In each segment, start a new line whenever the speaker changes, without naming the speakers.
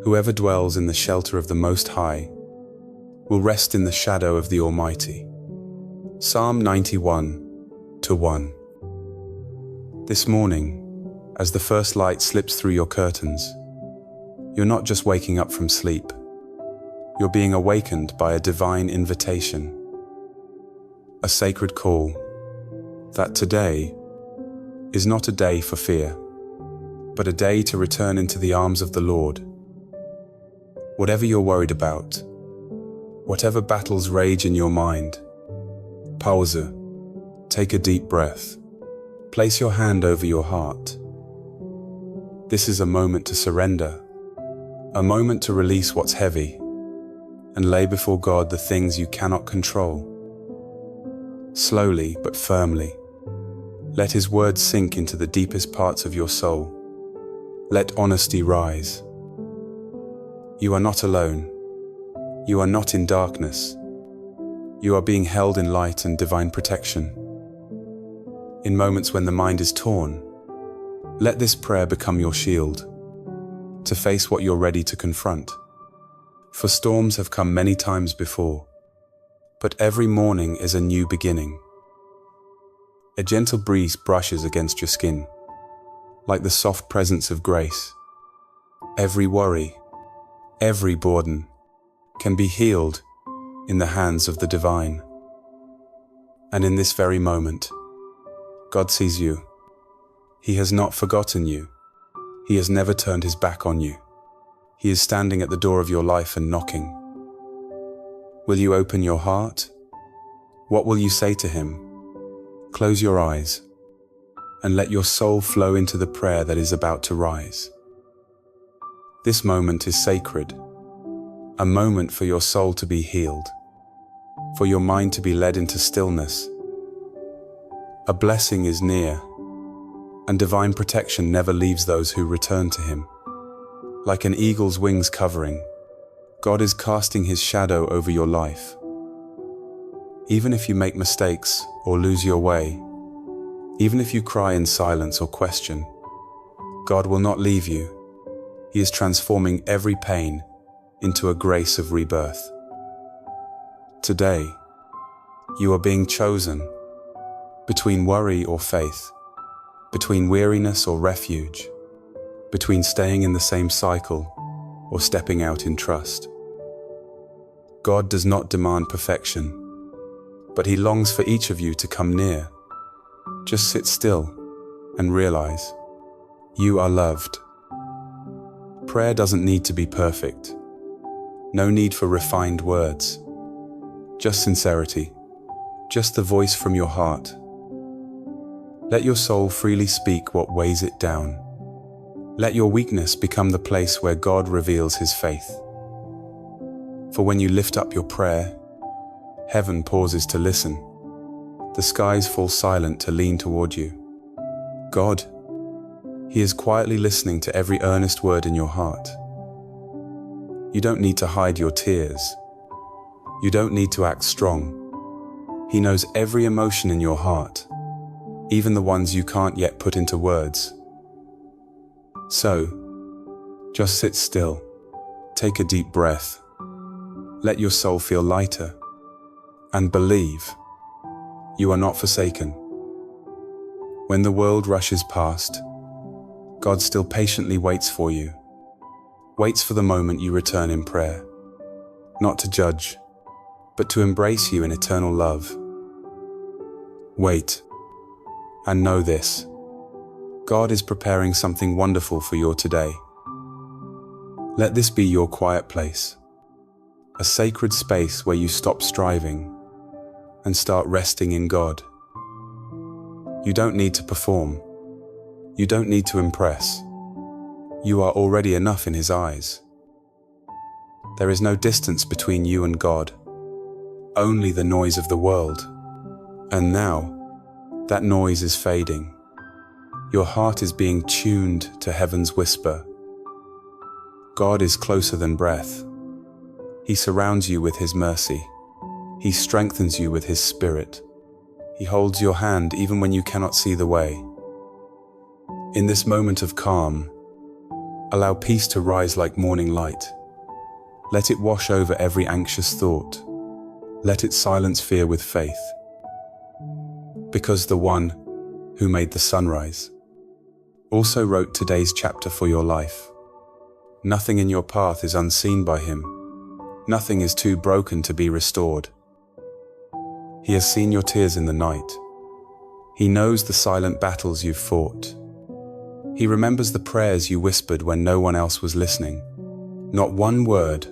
Whoever dwells in the shelter of the Most High will rest in the shadow of the Almighty. Psalm 91:1. This morning, as the first light slips through your curtains, you're not just waking up from sleep. You're being awakened by a divine invitation, a sacred call that today is not a day for fear, but a day to return into the arms of the Lord. Whatever you're worried about, whatever battles rage in your mind, pause, take a deep breath, place your hand over your heart. This is a moment to surrender, a moment to release what's heavy and lay before God the things you cannot control. Slowly but firmly, let His words sink into the deepest parts of your soul. Let honesty rise. You are not alone. You are not in darkness. You are being held in light and divine protection. In moments when the mind is torn, let this prayer become your shield to face what you're ready to confront. For storms have come many times before, but every morning is a new beginning. A gentle breeze brushes against your skin, like the soft presence of grace. Every worry, every burden can be healed in the hands of the divine. And in this very moment, God sees you. He has not forgotten you. He has never turned His back on you. He is standing at the door of your life and knocking. Will you open your heart? What will you say to Him? Close your eyes and let your soul flow into the prayer that is about to rise. This moment is sacred, a moment for your soul to be healed, for your mind to be led into stillness. A blessing is near, and divine protection never leaves those who return to Him. Like an eagle's wings covering, God is casting His shadow over your life. Even if you make mistakes or lose your way, even if you cry in silence or question, God will not leave you. He is transforming every pain into a grace of rebirth. Today, you are being chosen between worry or faith, between weariness or refuge, between staying in the same cycle or stepping out in trust. God does not demand perfection, but He longs for each of you to come near. Just sit still and realize you are loved. Prayer doesn't need to be perfect. No need for refined words. Just sincerity. Just the voice from your heart. Let your soul freely speak what weighs it down. Let your weakness become the place where God reveals His faith. For when you lift up your prayer, heaven pauses to listen. The skies fall silent to lean toward you. God, He is quietly listening to every earnest word in your heart. You don't need to hide your tears. You don't need to act strong. He knows every emotion in your heart, even the ones you can't yet put into words. So, just sit still, take a deep breath, let your soul feel lighter, and believe you are not forsaken. When the world rushes past, God still patiently waits for you, waits for the moment you return in prayer, not to judge, but to embrace you in eternal love. Wait, and know this: God is preparing something wonderful for you today. Let this be your quiet place, a sacred space where you stop striving and start resting in God. You don't need to perform. You don't need to impress. You are already enough in His eyes. There is no distance between you and God, only the noise of the world. And now, that noise is fading. Your heart is being tuned to heaven's whisper. God is closer than breath. He surrounds you with His mercy. He strengthens you with His Spirit. He holds your hand even when you cannot see the way. In this moment of calm, Allow peace to rise like morning light. Let it wash over every anxious thought. Let it silence fear with faith. Because the one who made the sunrise also wrote today's chapter for your life. Nothing in your path is unseen by him. Nothing is too broken to be restored. He has seen your tears in the night. He knows the silent battles you've fought. He remembers the prayers you whispered when no one else was listening. Not one word,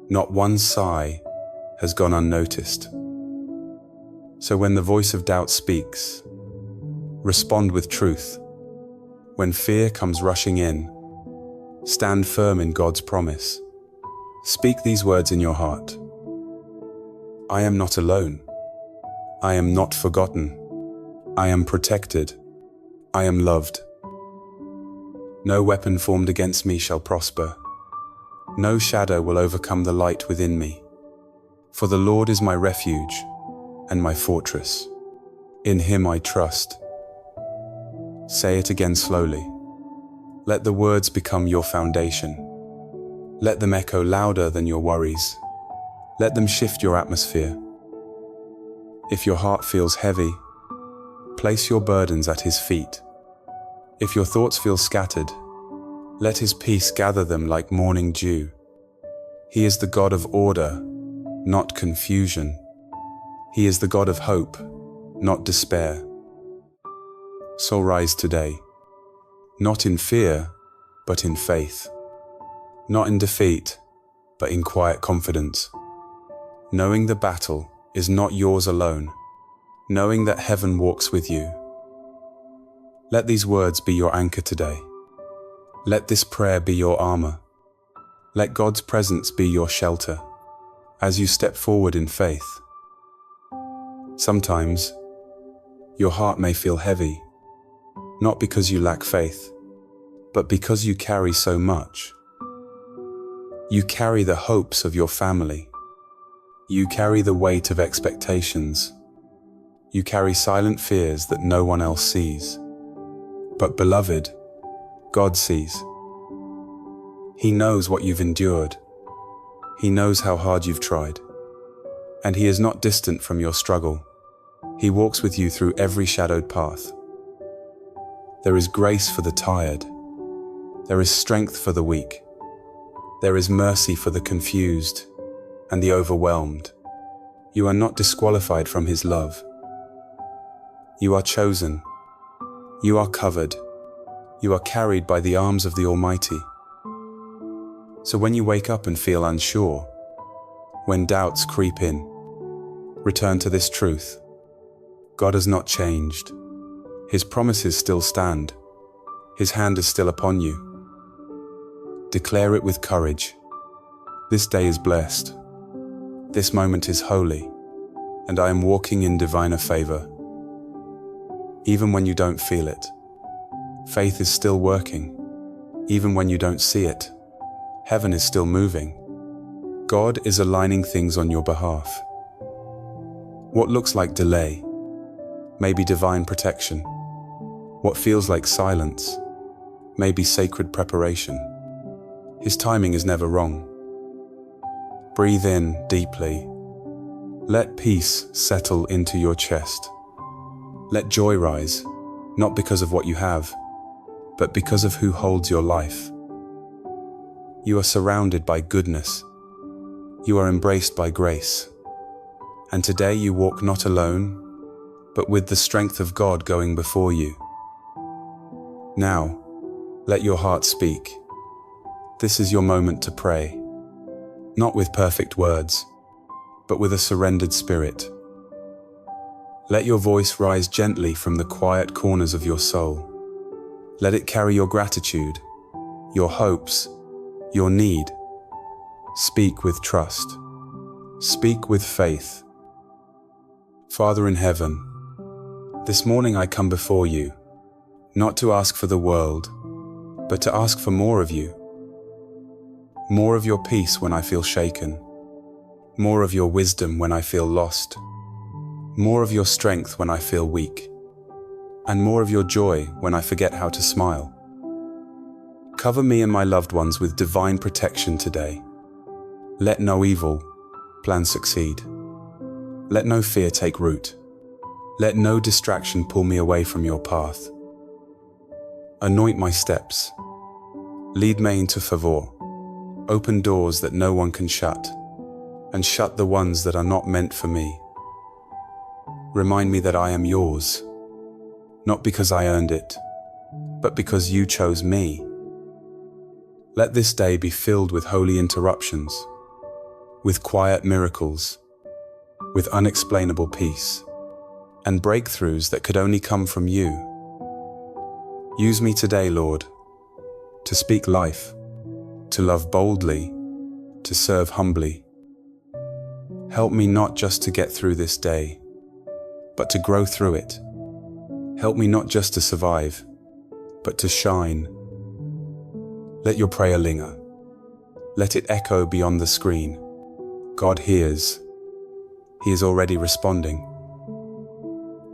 not one sigh has gone unnoticed. So when the voice of doubt speaks, respond with truth. When fear comes rushing in, stand firm in God's promise. Speak these words in your heart. I am not alone. I am not forgotten. I am protected. I am loved. No weapon formed against me shall prosper. No shadow will overcome the light within me. For the Lord is my refuge and my fortress. In him I trust. Say it again slowly. Let the words become your foundation. Let them echo louder than your worries. Let them shift your atmosphere. If your heart feels heavy, place your burdens at his feet. If your thoughts feel scattered, let his peace gather them like morning dew. He is the God of order, not confusion. He is the God of hope, not despair. So rise today, not in fear, but in faith. Not in defeat, but in quiet confidence. Knowing the battle is not yours alone. Knowing that heaven walks with you. Let these words be your anchor today. Let this prayer be your armor. Let God's presence be your shelter as you step forward in faith. Sometimes, your heart may feel heavy, not because you lack faith, but because you carry so much. You carry the hopes of your family. You carry the weight of expectations. You carry silent fears that no one else sees. But beloved, God sees. He knows what you've endured. He knows how hard you've tried. And he is not distant from your struggle. He walks with you through every shadowed path. There is grace for the tired. There is strength for the weak. There is mercy for the confused and the overwhelmed. You are not disqualified from his love. You are chosen. You are covered. You are carried by the arms of the Almighty. So when you wake up and feel unsure, when doubts creep in, return to this truth. God has not changed. His promises still stand. His hand is still upon you. Declare it with courage. This day is blessed. This moment is holy, and I am walking in diviner favor. Even when you don't feel it, faith is still working. Even when you don't see it, heaven is still moving. God is aligning things on your behalf. What looks like delay may be divine protection. What feels like silence may be sacred preparation. His timing is never wrong. Breathe in deeply. Let peace settle into your chest. Let joy rise, not because of what you have, but because of who holds your life. You are surrounded by goodness. You are embraced by grace. And today you walk not alone, but with the strength of God going before you. Now, let your heart speak. This is your moment to pray, not with perfect words, but with a surrendered spirit. Let your voice rise gently from the quiet corners of your soul. Let it carry your gratitude, your hopes, your need. Speak with trust. Speak with faith. Father in heaven, this morning I come before you, not to ask for the world, but to ask for more of you. More of your peace when I feel shaken. More of your wisdom when I feel lost. More of your strength when I feel weak. And more of your joy when I forget how to smile. Cover me and my loved ones with divine protection today. Let no evil plan succeed. Let no fear take root. Let no distraction pull me away from your path. Anoint my steps. Lead me into favor. Open doors that no one can shut, and shut the ones that are not meant for me. Remind me that I am yours, not because I earned it, but because you chose me. Let this day be filled with holy interruptions, with quiet miracles, with unexplainable peace, and breakthroughs that could only come from you. Use me today, Lord, to speak life, to love boldly, to serve humbly. Help me not just to get through this day, but to grow through it. Help me not just to survive, but to shine. Let your prayer linger. Let it echo beyond the screen. God hears. He is already responding.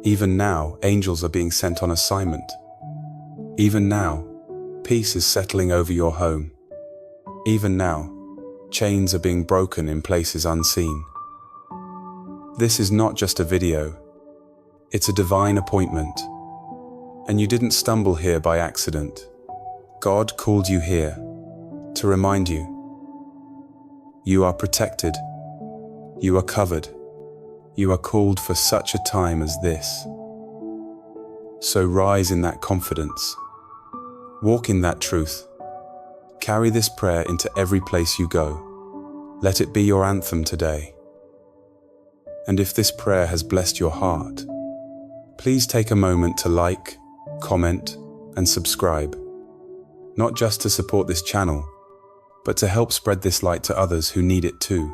Even now, angels are being sent on assignment. Even now, peace is settling over your home. Even now, chains are being broken in places unseen. This is not just a video. It's a divine appointment. And you didn't stumble here by accident. God called you here to remind you. You are protected. You are covered. You are called for such a time as this. So rise in that confidence. Walk in that truth. Carry this prayer into every place you go. Let it be your anthem today. And if this prayer has blessed your heart, please take a moment to like, comment, and subscribe. Not just to support this channel, but to help spread this light to others who need it too.